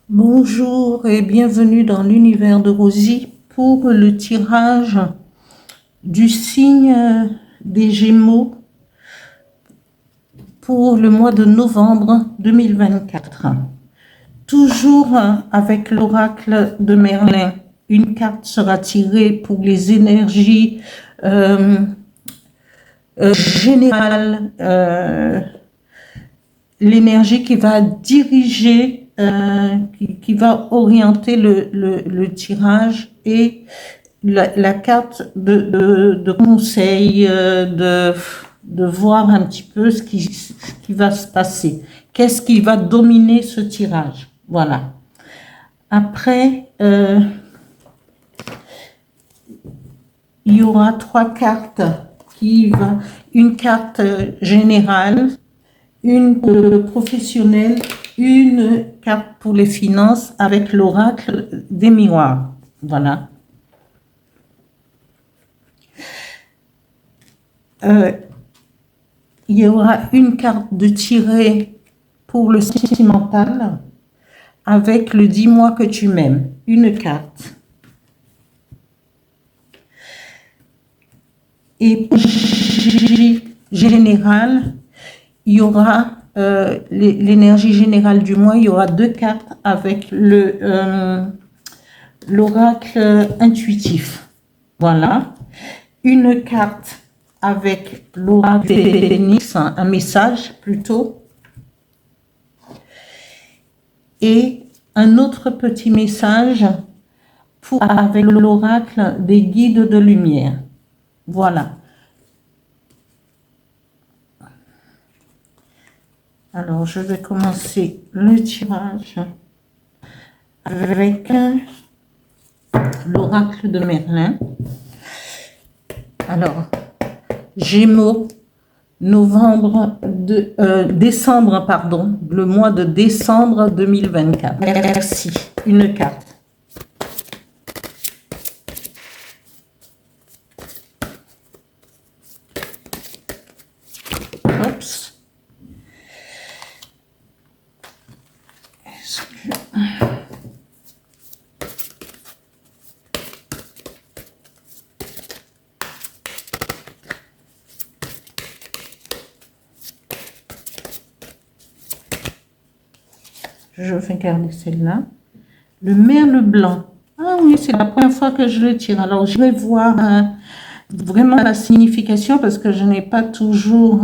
Bonjour et bienvenue dans l'univers de Rosie pour le tirage du signe des Gémeaux pour le mois de novembre 2024. Toujours avec l'oracle de Merlin, une carte sera tirée pour les énergies générales, l'énergie qui va diriger, qui va orienter le tirage et la carte de conseil, de voir un petit peu ce qui va se passer. Qu'est-ce qui va dominer ce tirage? Voilà. Après, il y aura trois cartes une carte générale, une professionnelle, une carte pour les finances avec l'oracle des miroirs. Voilà. Il y aura une carte de tirée pour le sentimental avec le dis-moi que tu m'aimes. Une carte. Et pour générale, il y aura l'énergie générale du mois, il y aura deux cartes avec l'oracle intuitif. Voilà. Une carte avec l'oracle Phénix, un message plutôt. Et un autre petit message avec l'oracle des guides de lumière. Voilà. Alors, je vais commencer le tirage avec l'oracle de Merlin. Alors, Gémeaux, décembre, pardon, le mois de décembre 2024. Merci. Une carte. Oups. Je vais garder celle-là. Le merle blanc. Ah oui, c'est la première fois que je le tire. Alors, je vais voir vraiment la signification parce que je n'ai pas toujours...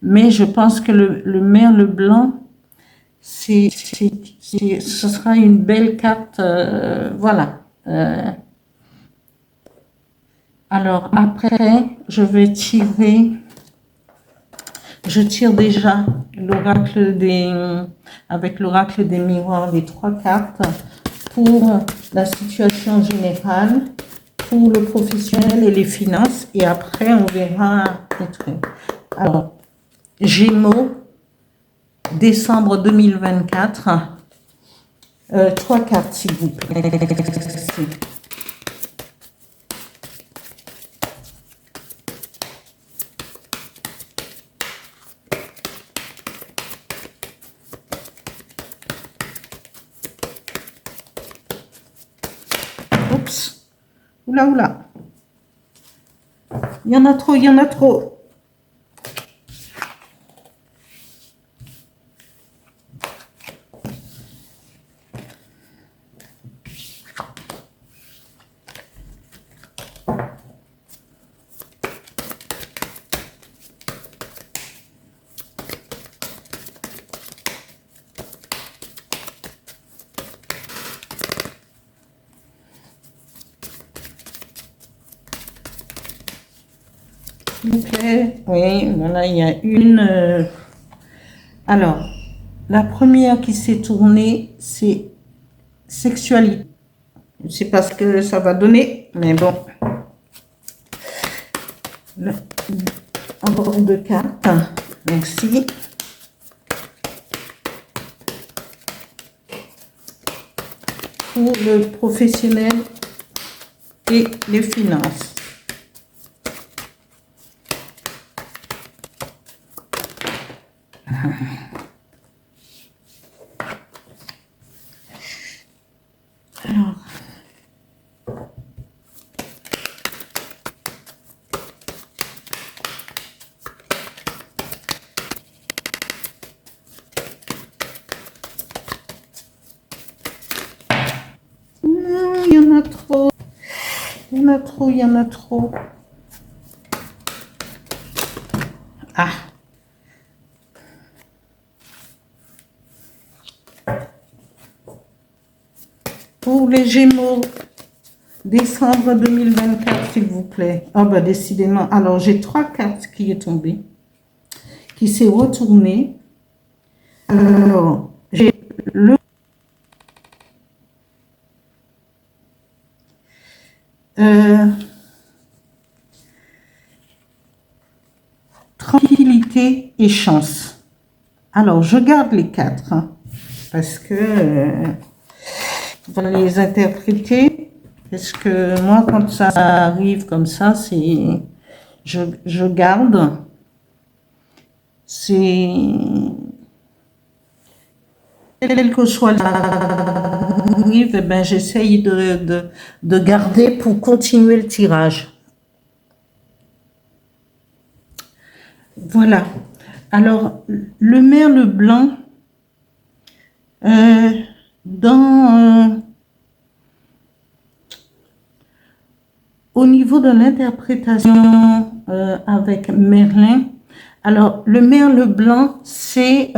mais je pense que le merle blanc, ce sera une belle carte. Voilà. Alors, après, je vais tirer... Je tire déjà avec l'oracle des miroirs, les trois cartes pour la situation générale, pour le professionnel et les finances. Et après, on verra les trucs. Alors, Gémeaux, décembre 2024. Trois cartes, s'il vous plaît. Oups. Oula, oula. Il y en a trop, il y en a trop. S'il vous plaît. Oui, voilà, il y a une. Alors, la première qui s'est tournée, c'est sexualité. Je ne sais pas ce que ça va donner, mais bon. Encore deux cartes. Merci. Pour le professionnel et les finances. Alors, il y en a trop. Il y en a trop, il y en a trop. Ah. Pour les Gémeaux, décembre 2024, s'il vous plaît. Ah bah décidément. Alors, j'ai 3 cartes qui est tombée, qui s'est retournée. Alors, j'ai le... tranquillité et chance. Alors, je garde les 4, hein, parce que on va les interpréter. Parce que moi, quand ça arrive comme ça, c'est je garde. C'est quel que soit l'arrive, eh ben, j'essaye de garder pour continuer le tirage. Voilà. Alors, le merle blanc, au niveau de l'interprétation avec Merlin, alors le merle blanc, c'est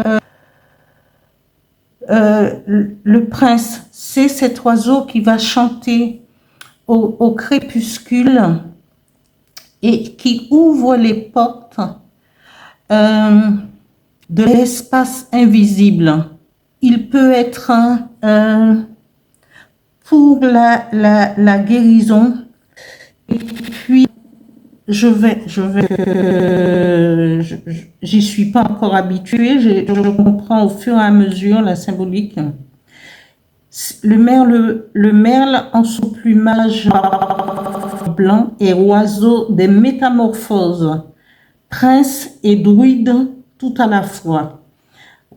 le prince, c'est cet oiseau qui va chanter au crépuscule et qui ouvre les portes de l'espace invisible. Il peut être pour la guérison. Et puis, j'y suis pas encore habituée, je comprends au fur et à mesure la symbolique. Le merle en son plumage blanc est oiseau des métamorphoses, prince et druide tout à la fois.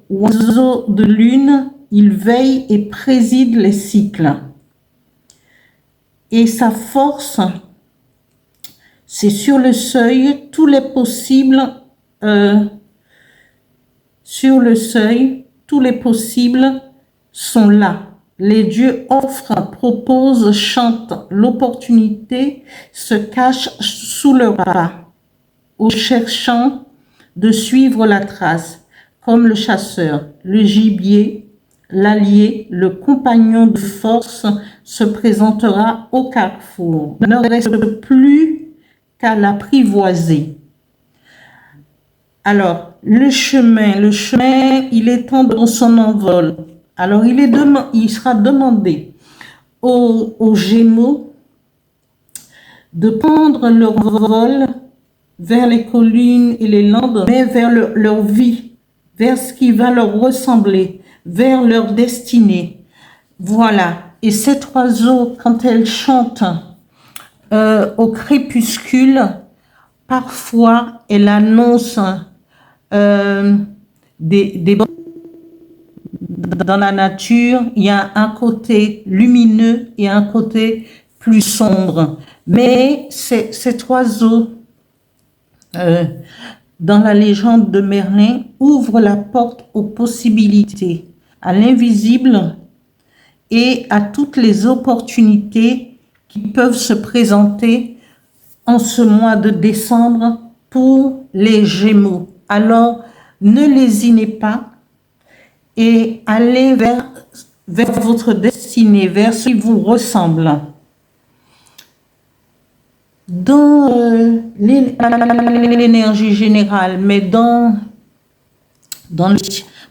Oiseau de lune, il veille et préside les cycles. Et sa force, c'est sur le seuil, tous les possibles, sur le seuil, tous les possibles sont là. Les dieux offrent, proposent, chantent. L'opportunité se cache sous leur pas, aux cherchant de suivre la trace, comme le chasseur, le gibier, l'allié, le compagnon de force se présentera au carrefour. Ne reste plus qu'à l'apprivoiser. Alors, le chemin, il est dans son envol. Alors, il sera demandé aux Gémeaux de prendre leur vol vers les collines et les landes, mais vers leur vie, vers ce qui va leur ressembler, vers leur destinée. Voilà. Et cet oiseau, quand elle chante au crépuscule, parfois, elle annonce dans la nature, il y a un côté lumineux et un côté plus sombre. Mais cet oiseau, dans la légende de Merlin, ouvre la porte aux possibilités, à l'invisible et à toutes les opportunités qui peuvent se présenter en ce mois de décembre pour les Gémeaux. Alors, ne lésinez pas et allez vers votre destinée, vers ce qui vous ressemble. Dans l'énergie générale, mais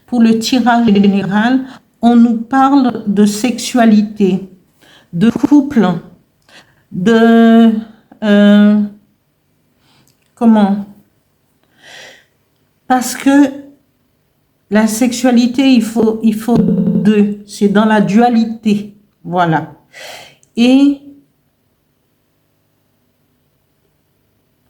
pour le tirage général, on nous parle de sexualité, de couple, de... comment? Parce que la sexualité, il faut deux. C'est dans la dualité. Voilà. Et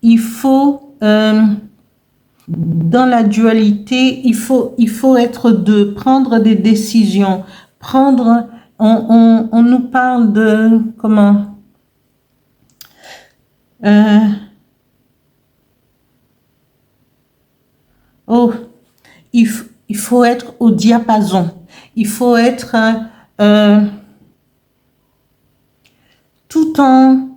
il faut, dans la dualité, il faut être deux, prendre des décisions, prendre on nous parle de comment oh, il faut être au diapason. Il faut être tout en...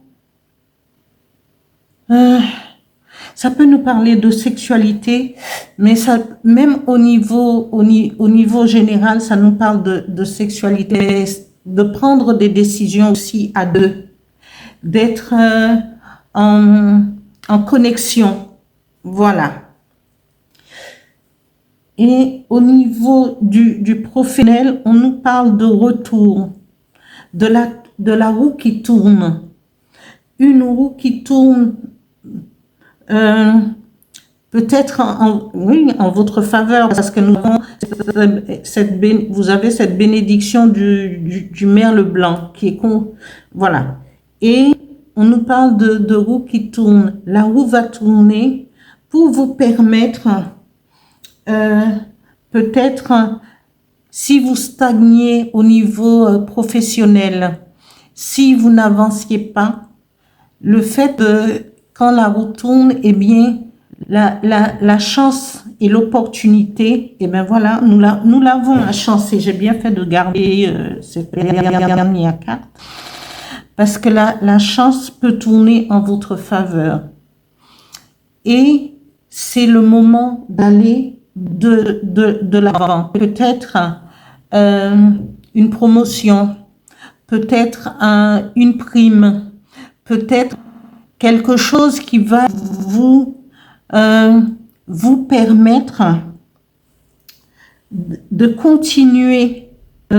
ça peut nous parler de sexualité, mais ça, même au niveau général, ça nous parle de sexualité, de prendre des décisions aussi à deux, d'être en connexion. Voilà. Et au niveau du professionnel, on nous parle de retour, de la roue qui tourne. Une roue qui tourne peut-être oui, en votre faveur, parce que nous avons vous avez cette bénédiction du merle blanc qui est voilà. Et on nous parle de roue qui tourne. La roue va tourner pour vous permettre peut-être, si vous stagnez au niveau professionnel, si vous n'avanciez pas, le fait de, quand la roue tourne, eh bien, la chance et l'opportunité, eh bien voilà, nous l'avons la chance, et j'ai bien fait de garder cette dernière carte, parce que la chance peut tourner en votre faveur. Et c'est le moment d'aller de l'avant. Peut-être une promotion, peut-être une prime, peut-être quelque chose qui va vous permettre de continuer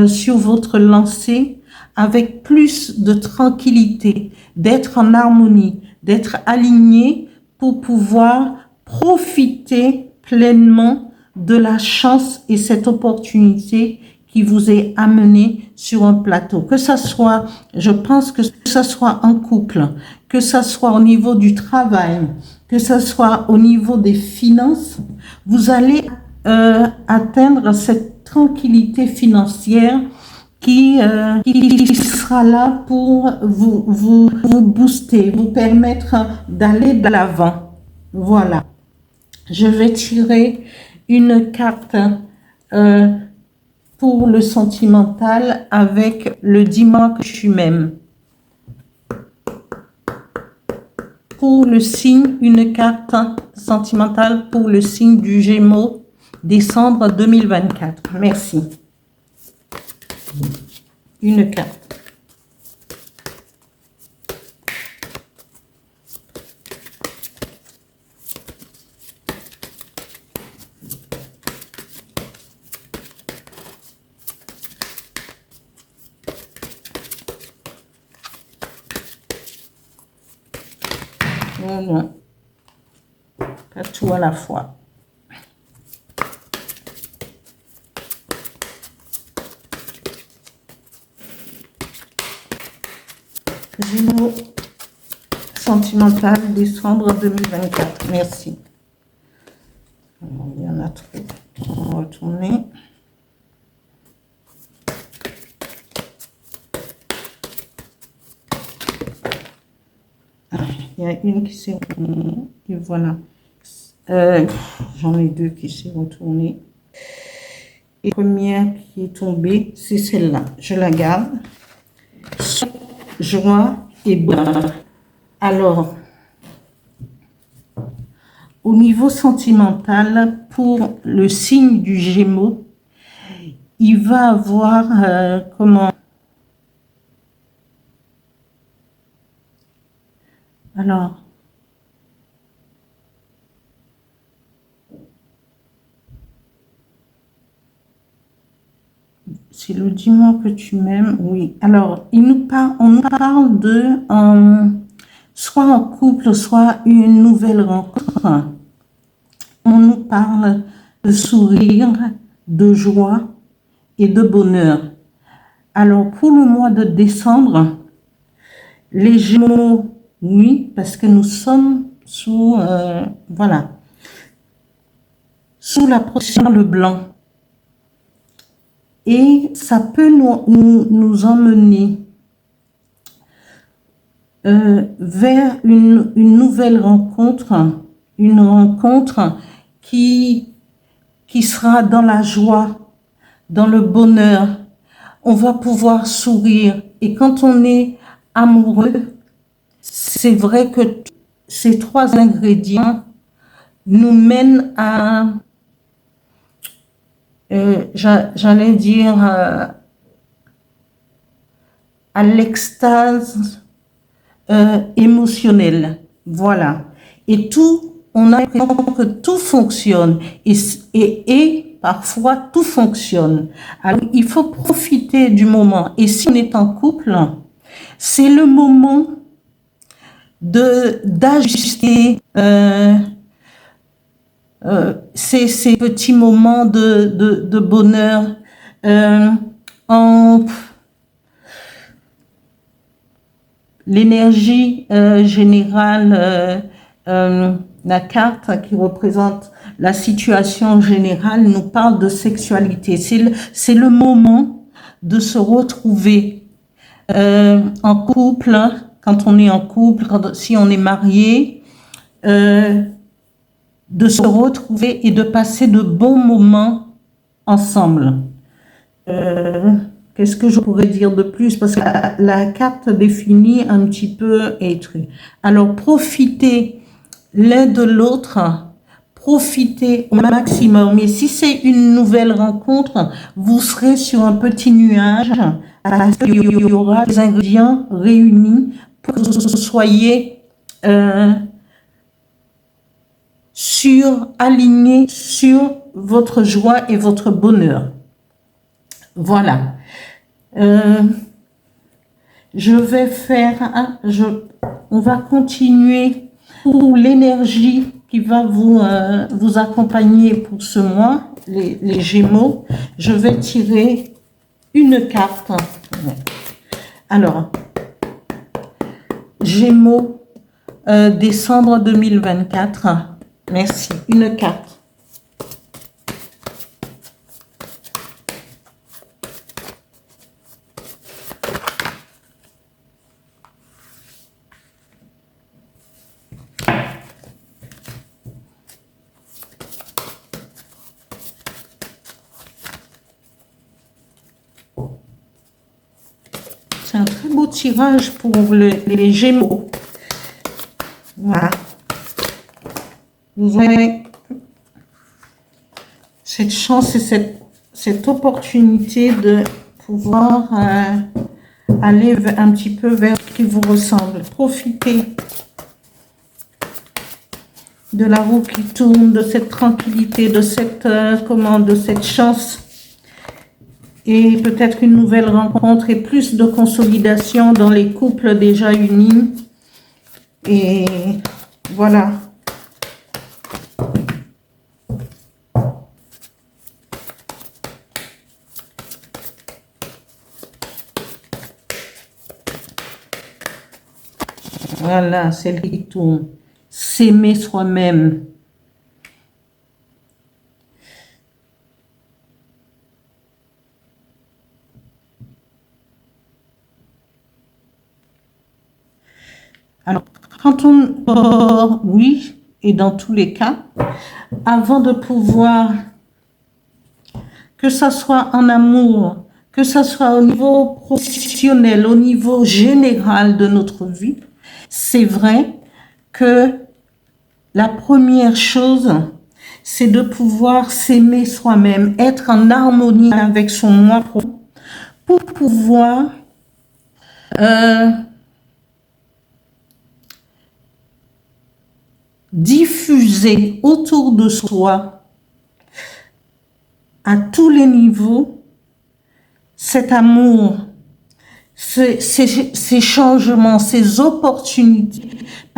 sur votre lancée avec plus de tranquillité, d'être en harmonie, d'être aligné pour pouvoir profiter pleinement de la chance et cette opportunité qui vous est amenée sur un plateau. Que ça soit, je pense que ça soit en couple, que ça soit au niveau du travail, que ça soit au niveau des finances, vous allez atteindre cette tranquillité financière qui sera là pour vous booster, vous permettre d'aller de l'avant. Voilà. Je vais tirer une carte pour le sentimental avec le dis-moi que tu m'aimes. Pour le signe, une carte sentimentale pour le signe du Gémeaux, décembre 2024. Merci. Une carte. Voilà. Pas tout à la fois. Gémeaux sentimental, décembre 2024. Merci. Il y en a trop. On va retourner. Il y a une qui s'est retournée. Et voilà. J'en ai deux qui s'est retournée. Et la première qui est tombée, c'est celle-là. Je la garde. Joie et bonheur. Alors, au niveau sentimental, pour le signe du Gémeaux, il va avoir comment? Alors, c'est le dis-moi que tu m'aimes, oui. Alors, on nous parle de soit en couple, soit une nouvelle rencontre. On nous parle de sourire, de joie et de bonheur. Alors, pour le mois de décembre, les Gémeaux, oui, parce que nous sommes sous, voilà, sous la protection le blanc. et ça peut nous emmener vers une nouvelle rencontre, une rencontre qui sera dans la joie, dans le bonheur. On va pouvoir sourire. Et quand on est amoureux, c'est vrai que ces trois ingrédients nous mènent j'allais dire, à l'extase émotionnelle. Voilà. Et on a l'impression que tout fonctionne. Et parfois, tout fonctionne. Alors, il faut profiter du moment. Et si on est en couple, c'est le moment d'ajuster ces petits moments de bonheur en l'énergie générale, la carte qui représente la situation générale nous parle de sexualité. C'est le moment de se retrouver en couple, quand on est en couple, si on est marié, de se retrouver et de passer de bons moments ensemble. Qu'est-ce que je pourrais dire de plus? Parce que la carte définit un petit peu être. Alors, profitez l'un de l'autre, profitez au maximum. Et si c'est une nouvelle rencontre, vous serez sur un petit nuage parce qu'il y aura des ingrédients réunis pour que vous soyez aligné sur votre joie et votre bonheur. Voilà. Je vais faire, on va continuer pour l'énergie qui va vous accompagner pour ce mois, les Gémeaux. Je vais tirer une carte. Alors, Gémeaux, décembre 2024. Merci. Une carte. C'est un très beau tirage pour les Gémeaux. Voilà. Vous avez cette chance et cette opportunité de pouvoir aller un petit peu vers ce qui vous ressemble. Profitez de la roue qui tourne, de cette tranquillité, de cette de cette chance. Et peut-être une nouvelle rencontre et plus de consolidation dans les couples déjà unis. Et voilà. Voilà, celle qui tourne. S'aimer soi-même. Alors, quand oui, et dans tous les cas, avant de pouvoir, que ça soit en amour, que ça soit au niveau professionnel, au niveau général de notre vie, c'est vrai que la première chose, c'est de pouvoir s'aimer soi-même, être en harmonie avec son moi pour pouvoir diffuser autour de soi, à tous les niveaux, cet amour, ces changements, ces opportunités.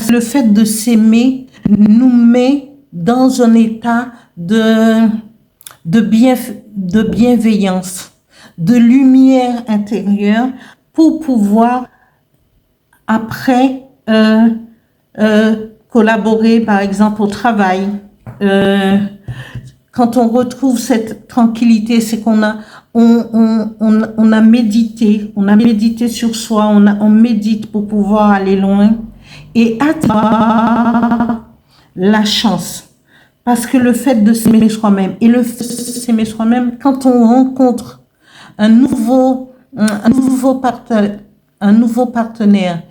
Le fait de s'aimer nous met dans un état de bienveillance, de lumière intérieure pour pouvoir après collaborer par exemple au travail, quand on retrouve cette tranquillité, c'est qu'on a, on a médité sur soi, on médite pour pouvoir aller loin et atteindre la chance. Parce que le fait de s'aimer soi-même et le fait de s'aimer soi-même, quand on rencontre un nouveau partenaire,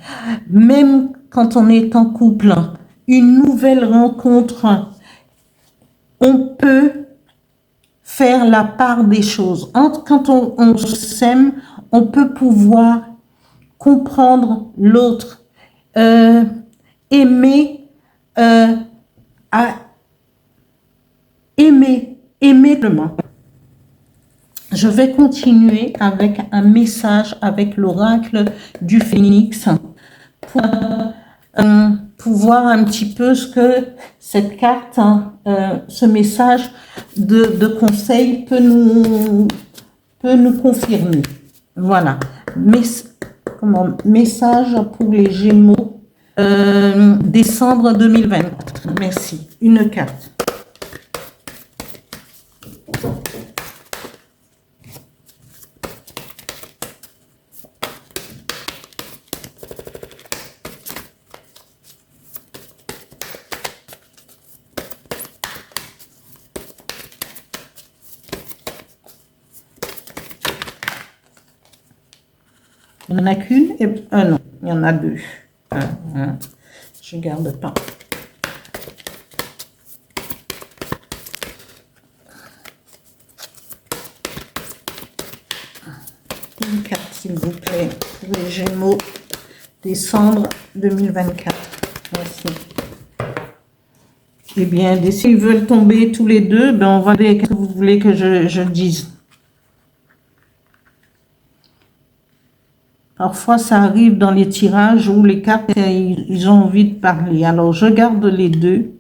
même quand on est en couple, une nouvelle rencontre, on peut faire la part des choses. Quand on s'aime, on peut pouvoir comprendre l'autre, aimer, aimer vraiment. Je vais continuer avec un message avec l'oracle du Phénix pour voir un petit peu ce que cette carte, ce message de conseil peut nous confirmer. Voilà. Message pour les Gémeaux, décembre 2024. Merci. Une carte. Il n'y en a qu'une et non, il y en a deux. Je garde pas. Une carte, s'il vous plaît, pour les Gémeaux, décembre 2024. Merci. Eh bien, s'ils veulent tomber tous les deux, ben on va voir qu'est-ce que vous voulez que je dise. Parfois, ça arrive dans les tirages où les cartes, ils ont envie de parler. Alors, je garde les deux.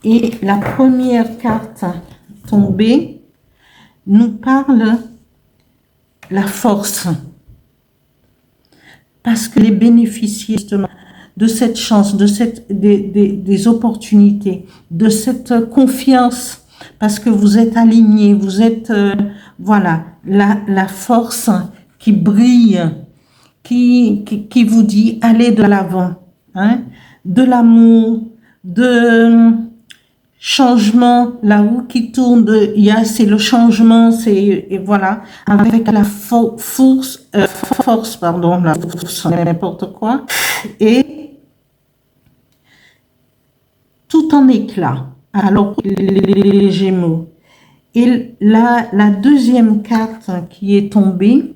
Et la première carte tombée nous parle la force. Parce que les bénéficiaires justement de cette chance, des opportunités, de cette confiance, parce que vous êtes alignés, vous êtes, voilà, la force qui brille, qui vous dit allez de l'avant, hein, de l'amour, de changement, la roue qui tourne, c'est le changement, et voilà, avec la force, n'importe quoi, et tout en éclat. Alors, les Gémeaux. Et la deuxième carte qui est tombée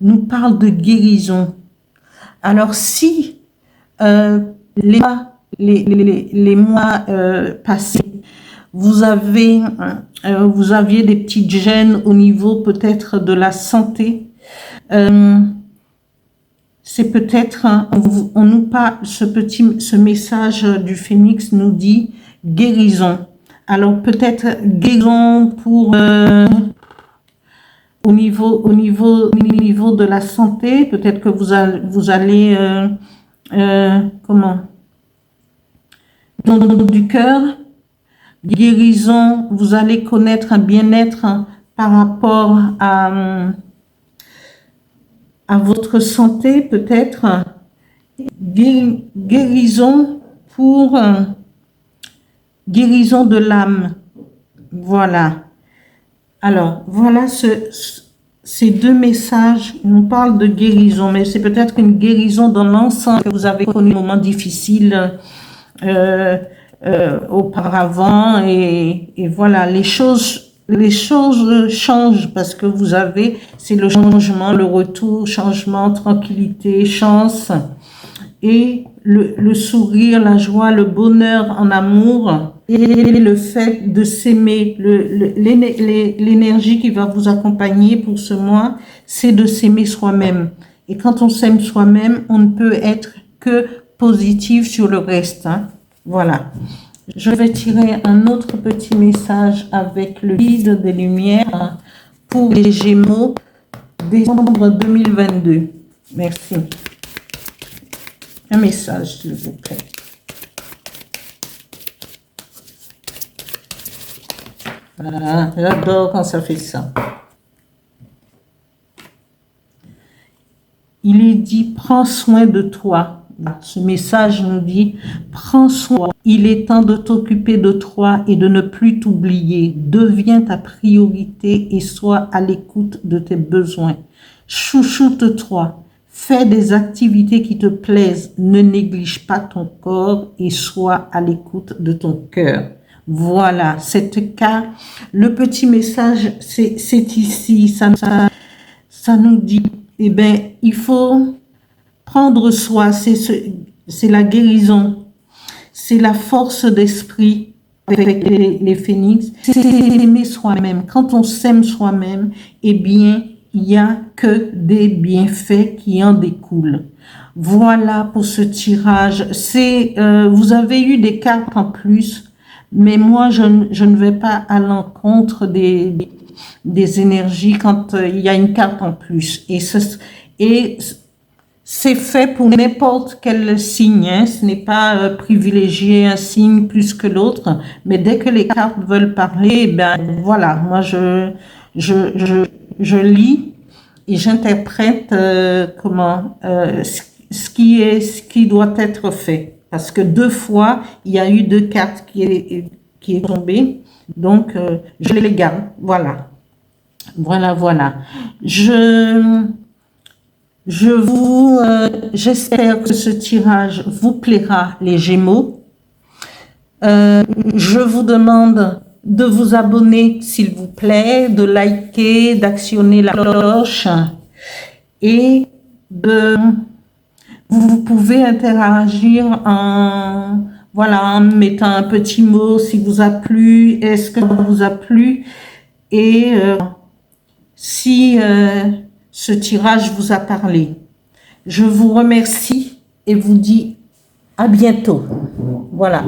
nous parle de guérison. Alors, si les mois passés, vous aviez des petites gênes au niveau peut-être de la santé, c'est peut-être, on nous parle, ce message du Phénix nous dit guérison. Alors peut-être guérison pour au niveau de la santé, peut-être que vous allez comment, du cœur, guérison, vous allez connaître un bien-être par rapport à votre santé, peut-être guérison pour guérison de l'âme. Voilà. Alors, voilà ces deux messages nous parlent de guérison, mais c'est peut-être une guérison dans l'ensemble que vous avez connu un moment difficile auparavant et voilà, les choses changent parce que vous avez, c'est le changement, le retour, changement, tranquillité, chance et le sourire, la joie, le bonheur en amour et le fait de s'aimer, l'énergie qui va vous accompagner pour ce mois, c'est de s'aimer soi-même. Et quand on s'aime soi-même, on ne peut être que positif sur le reste. Hein. Voilà. Je vais tirer un autre petit message avec le guide des lumières pour les Gémeaux, décembre 2022. Merci. Un message, s'il vous plaît. Voilà, j'adore quand ça fait ça. Il est dit, prends soin de toi. Ce message nous dit, prends soin. Il est temps de t'occuper de toi et de ne plus t'oublier. Deviens ta priorité et sois à l'écoute de tes besoins. Chouchoute-toi. Fais des activités qui te plaisent. Ne néglige pas ton corps et sois à l'écoute de ton cœur. Voilà, cette carte, le petit message, c'est ici. Ça nous dit, eh bien, il faut prendre soin, c'est la guérison, c'est la force d'esprit avec les phénix, c'est aimer soi-même. Quand on s'aime soi-même, eh bien, il n'y a que des bienfaits qui en découlent. Voilà pour ce tirage. Vous avez eu des cartes en plus, mais moi, je ne vais pas à l'encontre des énergies quand il y a une carte en plus. Et c'est fait pour n'importe quel signe, hein. Ce n'est pas privilégier un signe plus que l'autre, mais dès que les cartes veulent parler, ben voilà, moi je lis et j'interprète ce qui doit être fait. Parce que 2 fois, il y a eu 2 cartes qui est tombée, donc je les garde. Voilà, voilà. J'espère que ce tirage vous plaira, les Gémeaux. Je vous demande de vous abonner, s'il vous plaît, de liker, d'actionner la cloche et vous pouvez interagir en mettant un petit mot si vous a plu, est-ce que ça vous a plu et si ce tirage vous a parlé. Je vous remercie et vous dis à bientôt. Voilà.